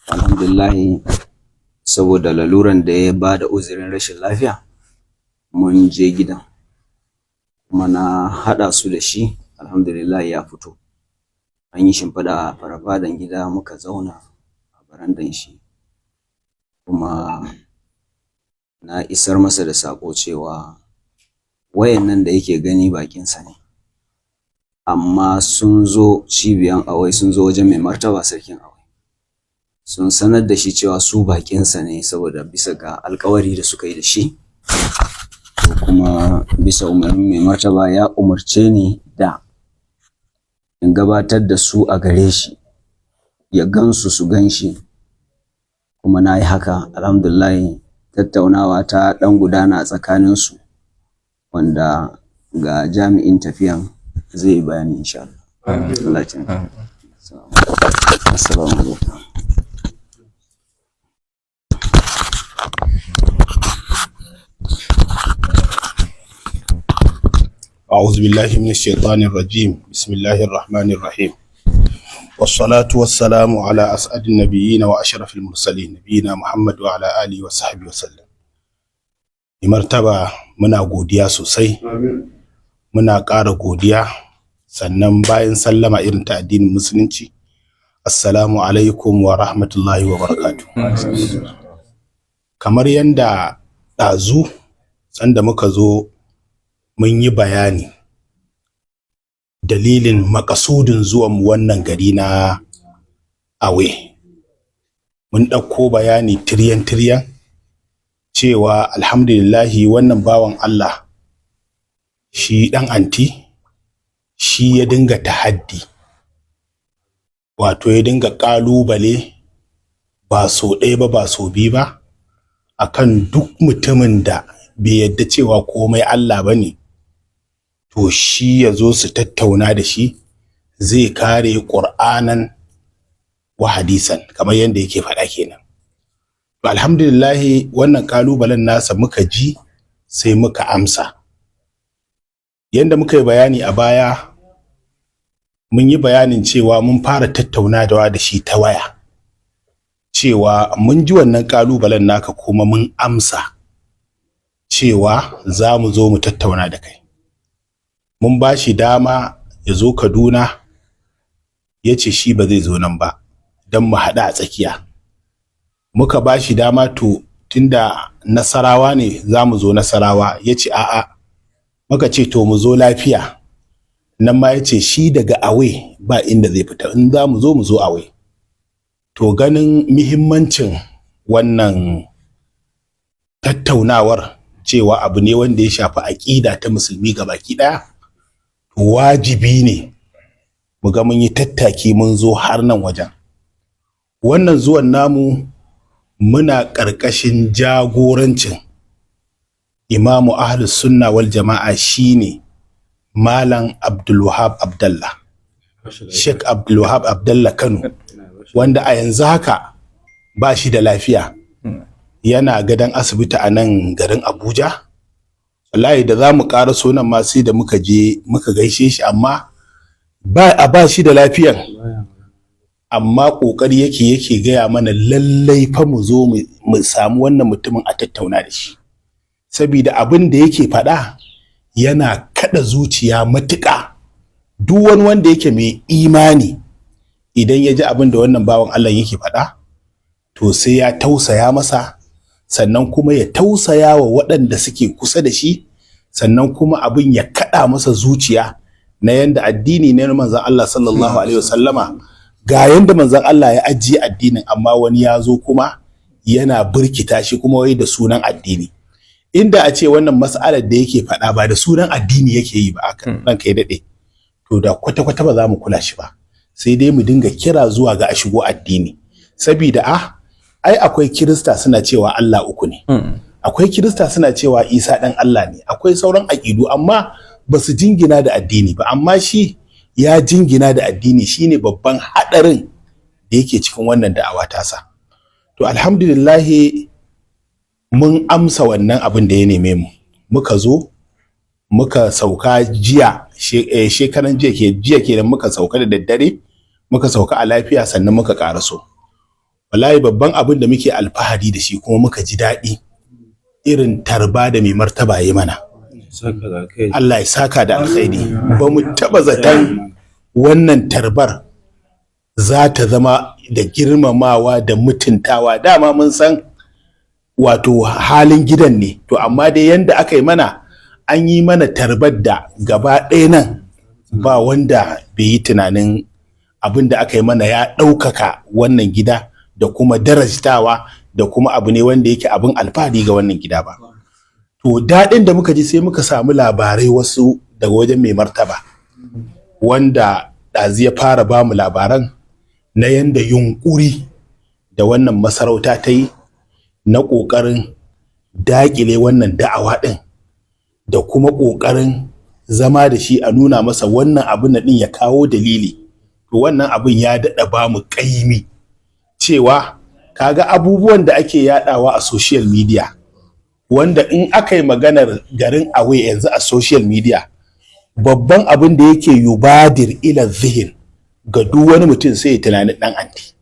Alhamdulillahi, saboda laluran da ya ba da uzurin rashin lafiya mun je gidan kuma na haɗa su da shi. Alhamdulillah ya fito, an yi shimfiɗa a farafadan gida, muka zauna a barandan shi kuma na isar masa da saƙo cewa wayannan da yake gani bakinsa ne, amma sun zo cibiyan awai, sun zo wajen mai martaba sarkin awai, sun sanar da shi cewa su bakinsa ne saboda bisa ga alkawari da suka yi da shi. Kuma bisa umarnin mai martaba ya umarce ni da in gabatar da su a gare shi, ya gansu su gan shi, kuma na yi haka. Alhamdulillah, tattaunawa ta ɗan gudana a tsakaninsu wanda ga jami'in tafiyan zai bayani insha Allah. Assalamu alaikum. أعوذ بالله من الشيطان الرجيم. بسم الله الرحمن الرحيم، والصلاة والسلام على أسعد النبيين وأشرف المرسلين نبينا محمد وعلى آله وصحبه وسلم. مرتبة muna godiya sosai, muna ƙara godiya, sannan bayan sallama irin ta addinin musulunci, assalamu alaikum wa rahmatullahi wa barakatuh. Kamar yanda ɗazu sanda muka zo mun yi bayani dalilin makasudin zuwan mu wannan gari na Awe, mun ɗauko bayani tiryan cewa alhamdulillahi wannan bawan Allah shi ɗan anti shi ya dinga tahaddi, wato ya dinga ƙalubale ba so ɗaya ba ba so biyu ba akan duk mutumin da bai yadda cewa komai Allah bane, to shi ya zo su tattauna da shi, zai kare ƙur'anan wa hadisan kamar yadda yake faɗa kenan. To alhamdulillahi wannan ƙalubalen nasa muka ji sai muka amsa. Yanda muka yi bayani a baya, mun yi bayanin cewa mun fara tattaunawa da shi ta waya, cewa mun ji wannan ƙalubalen naka kuma mun amsa cewa za mu zo mu tattauna da kai. Mun ba shi dama ya zo Kaduna, ya ce shi ba zai zo nan ba don mu haɗu a tsakiya. Muka ba shi dama, to tunda Nasarawa ne za mu zo Nasarawa, ya ce a'a. Muka ce to mu zo lafiya, nan ma ya ce shi daga Awe ba inda zai fita, in za mu zo Awe. To ganin muhimmancin wannan tattaunawar, cewa abu ne wanda ya shafi aƙida ta musulmi gabaki ɗaya, wajibi ne mu ga mun yi tattaki mun zo har nan wajen. Wannan zuwan namu muna ƙarƙashin jagorancin imamu ahlus sunna wal jama'a, shine Malam Abdulwahab Abdallah, Sheikh Abdulwahab Abdallah Kano, wanda a yanzu haka ba shi da lafiya, yana gadon asibiti a nan garin Abuja. Wallahi da za mu ƙara sunan ma sai da muka je muka gaishe shi, amma ba shi da lafiyan, amma ƙoƙari yake gaya mana lallai fa mu zo mu samu wannan mutumin a tattauna da shi, saboda abin da yake faɗa yana kaɗa zuciya matuƙa. Duk wani wanda yake mai imani idan ya ji abin da wannan bawan Allah yake faɗa, to sai ya tausaya masa, sannan kuma ya tausaya wa waɗanda suke kusa da shi, sannan kuma abin ya kaɗa masa zuciya na yanda addini ne na manzon Allah sallallahu alaihi wasallama, ga yanda manzon Allah ya ajiye addinin, amma wani ya zo kuma yana birkita shi kuma wai da sunan addini. Inda a ce wannan mas'alar da yake faɗa ba da sunan addini yake yi ba, akan ranka ya daɗe, to da kwata-kwata ba za mu kula shi ba, sai dai mu dinga kira zuwa ga a shigo addini. Sabida ai akwai Kirista suna cewa Allah uku ne, akwai kirista suna cewa Isa ɗan Allah ne, akwai sauran aƙidu amma ba su jingina da addini ba, amma shi ya jingina da addini, shine babban haɗarin da yake cikin wannan da'awa tasa. To alhamdulillahi mun amsa wannan abin da ya neme mu, muka zo muka sauka jiya, shekaran jiya kenan muka sauka da daddare, muka sauka a lafiya sannan muka ƙaraso. Wallahi babban abin da muke alfahari da shi kuma muka ji daɗi irin tarba da mai martaba ya mana. Allah ya saka da alkhairi. Ba mu taɓa zaton wannan tarbar za ta zama da girmamawa da mutuntawa. Dama mun san wato halin gidan ne, to amma dai yanda aka yi mana, an yi mana tarbar da gaba ɗaya nan ba wanda bai yi tunanin abin da aka yi mana ya ɗaukaka wannan gida da kuma darajtawa da kuma abu ne wanda yake abin alfahari ga wannan gida ba. To daɗin da muka ji sai muka samu labarai wasu daga wajen mai martaba, wanda ɗazi ya fara ba mu labaran na yanda yunƙuri da wannan masarauta ta yi na ƙoƙarin daƙile wannan da'awa ɗin da kuma ƙoƙarin zama da shi a nuna masa wannan abin na ɗin ya kawo dalili. To wannan abin ya daɗa ba mu ƙaimi cewa kaga abubuwan da ake yaɗawa a social media, wanda in aka yi maganar garin away yanzu a social media, babban abin da yake yubadir ila zihin ga duk wani mutum sai ya tunanin ɗan anti,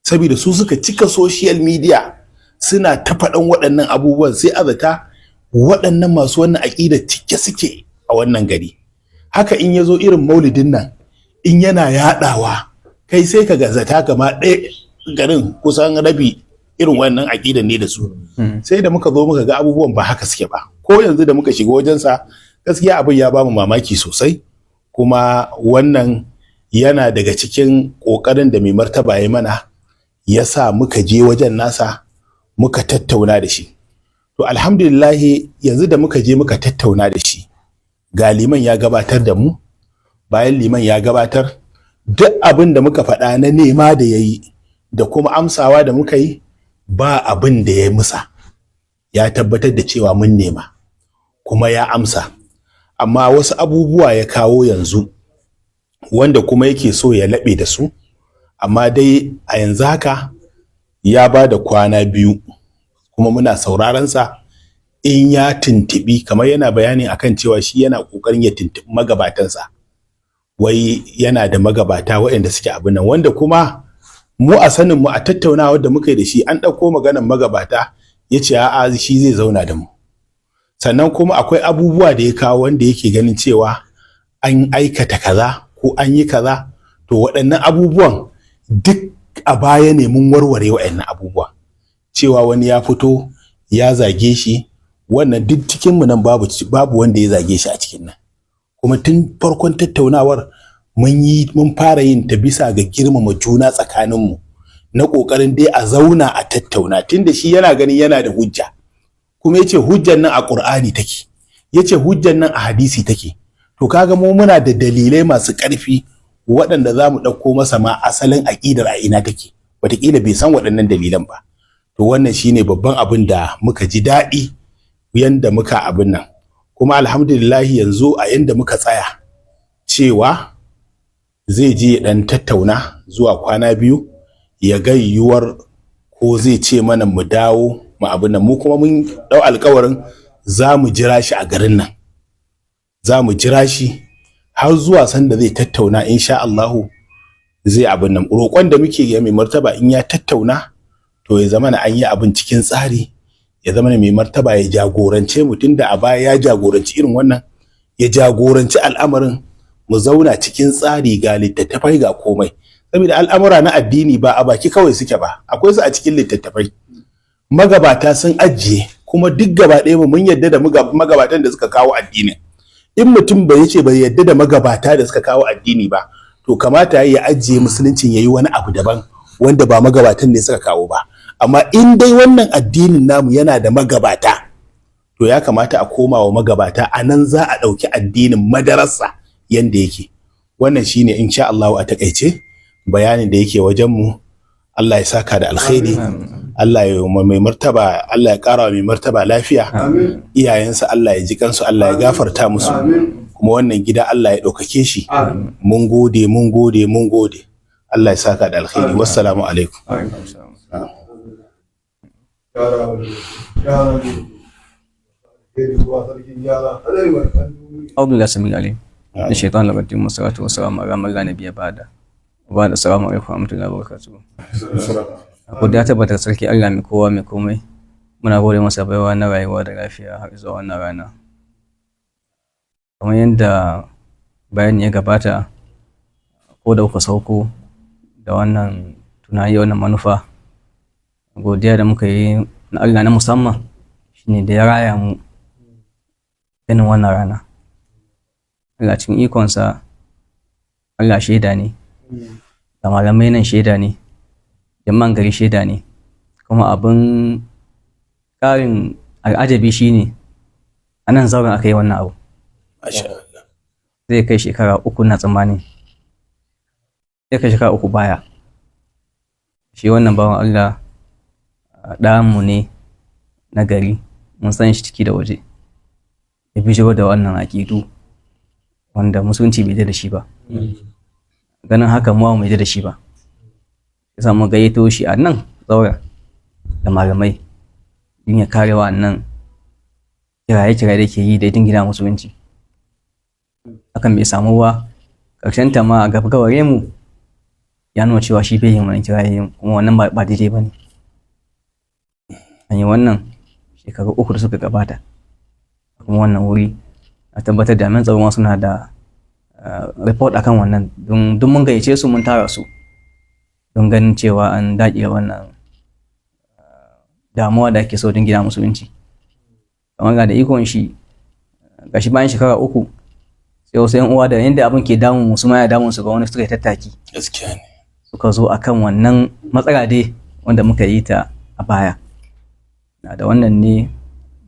saboda su suka cika social media suna ta faɗan waɗannan abubuwan, sai a zata waɗannan masu wannan aƙida cike suke a wannan gari. Haka in ya zo irin maulidin nan, in yana yaɗawa, kai sai ka gazata gama ɗaya garin kusan rabi irin wannan aƙidan ne da su. Sai da muka zo muka ga abubuwan ba haka suke ba. Ko yanzu da muka shiga wajensa, gaskiya abin ya bamu mamaki sosai, kuma wannan yana daga cikin ƙoƙarin da mai martaba ya mana, ya sa muka je wajen nasa muka tattauna da shi. To alhamdulillahi yanzu da muka je muka tattauna da shi, ga liman ya gabatar da mu, bayan liman ya gabatar, duk abin da muka faɗa na nema da ya yi da kuma amsawa da muka yi, ba abin da ya musa, ya tabbatar da cewa mun nema kuma ya amsa. Amma wasu abubuwa ya kawo yanzu wanda kuma yake so ya laɓe da su, amma dai a yanzu haka ya ba da kwana 2 kuma muna sauraron sa in ya tuntubi, kamar yana bayani akan cewa shi yana kokarin ya tuntubi magabatansa, wai yana da magabata waɗanda suke abin nan, wanda kuma mu a sanin mu a tattaunawa da muka yi da shi an ɗauko maganar magabata, ya ce a'a shi zai zauna da mu. Sannan kuma akwai abubuwa da ya kawo wanda yake ganin cewa an aikata kaza ko an yi kaza, to waɗannan abubuwan duk a baya ne mun warware waɗannan abubuwa, cewa wani ya fito ya zage shi, wannan duk cikin mu nan babu wanda ya zage shi a cikin nan. Kuma tun farkon tattaunawar mun fara yin ta bisa ga girmama juna tsakaninmu, na ƙoƙarin dai a zauna a tattauna, tunda shi yana ganin yana da hujja, kuma yace hujjan nan a Qur'ani take, yace hujjan nan a hadisi take. To kaga mu muna da dalilai masu ƙarfi waɗanda za mu ɗauko masa ma asalin aƙidar a ina take, wataƙila bai san waɗannan dalilan ba. To wannan shine babban abin da muka ji daɗi yanda muka abin nan, kuma alhamdulillahi yanzu a yanda muka tsaya cewa zai je ɗan tattauna zuwa kwana 2 ya ga yiwuwar ko zai ce mana mu dawo mu abin nan. Mu kuma mun ɗau alƙawarin za mu jira shi a garin nan, za mu jira shi har zuwa sanda zai tattauna, insha Allahu zai abin nan. Roƙon da muke ga mai martaba in ya tattauna, to ya zama na an yi abin cikin tsari, ya zama na mai martaba ya jagorance mu, tunda a baya ya jagoranci irin wannan, ya jagoranci al'amarin, mu zauna cikin tsari, ga littattafai ga komai, saboda al'amura na addini ba a baki kawai suke ba, akwai su a cikin littattafai. Magabata sun ajiye, kuma duk gaba ɗaya mu mun yadda da magabatan da suka kawo addinin. In mutum bai yace bai yadda da magabata da suka kawo addini ba, to kamata ya ajiye musuluncin yayi wani abu daban wanda ba magabatan ne suka kawo ba. Amma in dai wannan addinin namu yana da magabata, to ya kamata a koma wa magabata, a nan za a ɗauki addinin madarasa yanda yake. Wannan shine insha Allah a takaice bayanin da yake wajen mu. Allah ya saka da alkhairi. Allah ya mai martaba, Allah ya kara wa mai martaba lafiya, iyayensa Allah ya ji kansu, Allah ya gafarta musu, kuma wannan gida Allah ya ɗaukake shi. Mun gode, mun gode, mun gode. Allah ya saka da alkhairi. Wassalamu alaikum. أعوذ بالله السميع العليم من الشيطان الرجيم والصلاة والسلام على من لا نبي بعده وبعد السلام عليكم ورحمة الله وبركاته. Godiya tabbatar sarki Allah mai kowa mai komai, muna gode masa baiwa na rayuwa da lafiya har zuwa wannan rana. Kamar yadda bayani ya gabata, ko da kuka sauko da wannan tunani, wannan manufa, godiya da muka yi na Allah na musamman shine da ya raya mu ganin wannan rana. Allah cikin ikonsa, Allah shaida ne, da malamai nan shaida ne, jama'an gari shaida ne, kuma abin ƙarin al'ajabi shine a nan zauren aka yi wannan abu. Zai kai shekara 3 na tsammani, zai kai shekara 3 baya. Shi wannan bawan Allah ɗanmu ne na gari, mun san shi ciki da waje, ya bijiro da wannan aƙidu wanda musulunci bai da shi ba. Ganin haka mu bai da shi ba, ya samu gayyato shi a nan zauren da malamai din ya kare wannan kiraye-kiraye da ke yi da gina musulunci. Hakan bai samu ba, ƙarshen ta ma a gabgaware mu ya nuna cewa shi bai yin wannan kiraye, kuma wannan ba daidai ba ne. An yi wannan shekaru 3 da suka gabata, kuma wannan wuri a tabbatar da jami'an tsaro suna da report akan wannan, don mun gayyace su, mun tara su don ganin cewa an daƙile wannan damuwa da ake so don gina musulunci. Kamar ga da ikon shi, gashi bayan shekara 3 sai wasu 'yan uwa da yadda abin ke damun mu, su ma ya damun su, ga wani suka yi tattaki suka zo akan wannan matsala dai wanda muka yi ta a baya. Na da wannan ne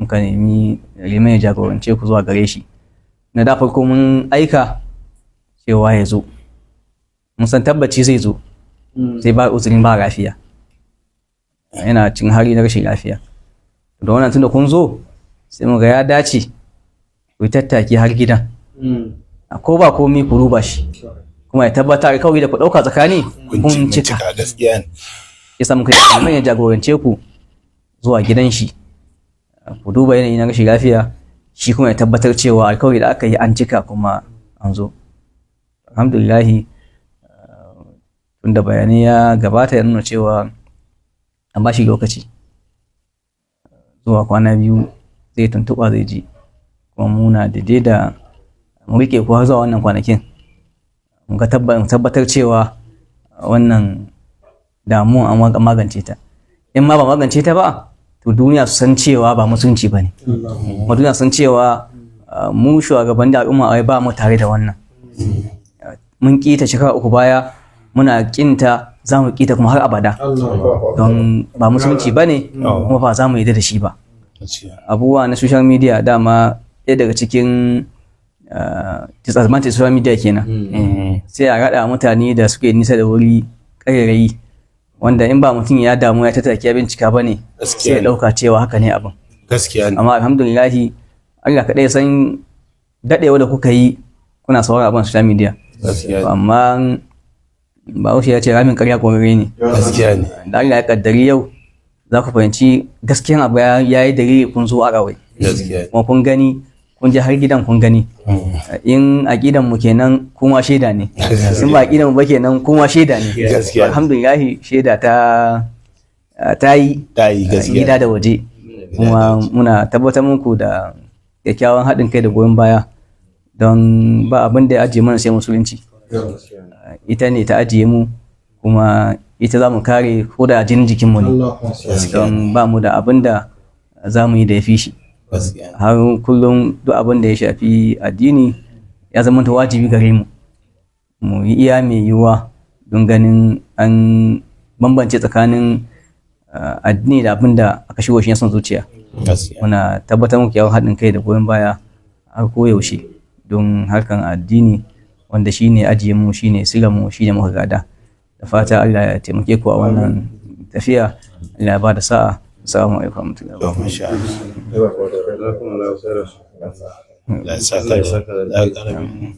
muka nemi liman ya jagorance ku zuwa gare shi. Na da farko mun aika cewa ya zo, mun san tabbaci zai zo, sai ba uzurin ba lafiya, yana cin hali na rashin lafiya. Da wannan tunda kun zo, sai mu ga ya dace ku tattaki har gidan, ko ba komi ku ruba shi, kuma ya tabbatar kawai da ku ɗauka tsakani kun cika. Gaskiya ne. Yasa muka yi liman ya jagorance ku zuwa gidan shi, ku duba yanayi na rashin lafiya, shi kuma ya tabbatar cewa alkawari da aka yi an cika kuma an zo. Alhamdulillahi, tunda bayanai ya gabata ya nuna cewa an ba shi lokaci zuwa kwana 2 zai tuntuɓa, zai ji, kuma muna daidai da mu riƙe ku har zuwa wannan kwanakin, mun ga tabbatar cewa wannan damuwa an magance ta. In ma ba magance ta ba, to duniya su san cewa ba musulunci ba ne, kuma duniya san cewa mu shugaban da al'umma ba mu tare da wannan. Mun ƙita shekara 3 baya, muna ƙinta, za mu ƙita kuma har abada, don ba musulunci ba ne, kuma ba za mu yi da shi ba. Abubuwa na social media dama ɗaya daga cikin disadvantage social media kenan, sai a raɗa mutane da suke nisa da wuri ƙarairayi, wanda in ba mutum ya damu ya tattaki ya bincika ba ne, sai ya ɗauka cewa haka ne abin. Gaskiya ne. Amma alhamdulillahi, Allah kaɗai san daɗewa da kuka yi kuna sauraron abin social media. Amma Bahaushe ya ce ramin ƙarya ƙwararre ne. Gaskiya ne. Da Allah ya kaddari yau za ku fahimci gaskiyan abu ya yi dalili, kun zo a rawai. Gaskiya. Kuma kun gani, kun je har gidan kun gani. In aqidan mu kenan, kuma shaida ne. In ba aqidan mu ba kenan, kuma shaida ne. Gaskiya. Alhamdulillah, shaida ta yi gida da waje. Kuma muna tabbatar muku da kyakkyawan haɗin kai da goyon baya, don ba abin da ya ajiye mana sai musulunci. Ita ne ta ajiye mu, kuma ita za mu kare ko da jinin jikinmu ne, don ba mu da abin da za mu yi da ya fi shi. Har kullum duk abin da ya shafi addini ya zama ta wajibi gare mu, mu yi iya mai yiwuwa don ganin an bambance tsakanin addini da abin da aka shigo shi ya son zuciya. Muna tabbatar muku yawan haɗin kai da goyon baya har koyaushe don harkan addini, wanda shi ne ajiye mu, shi ne silar mu, shi ne muka gada. Da fata Allah ya taimake ku a wannan tafiya, Allah ya ba da sa'a. Assalamu alaikum warahmatullahi to masha Allah Allah ya saka da alƙalami.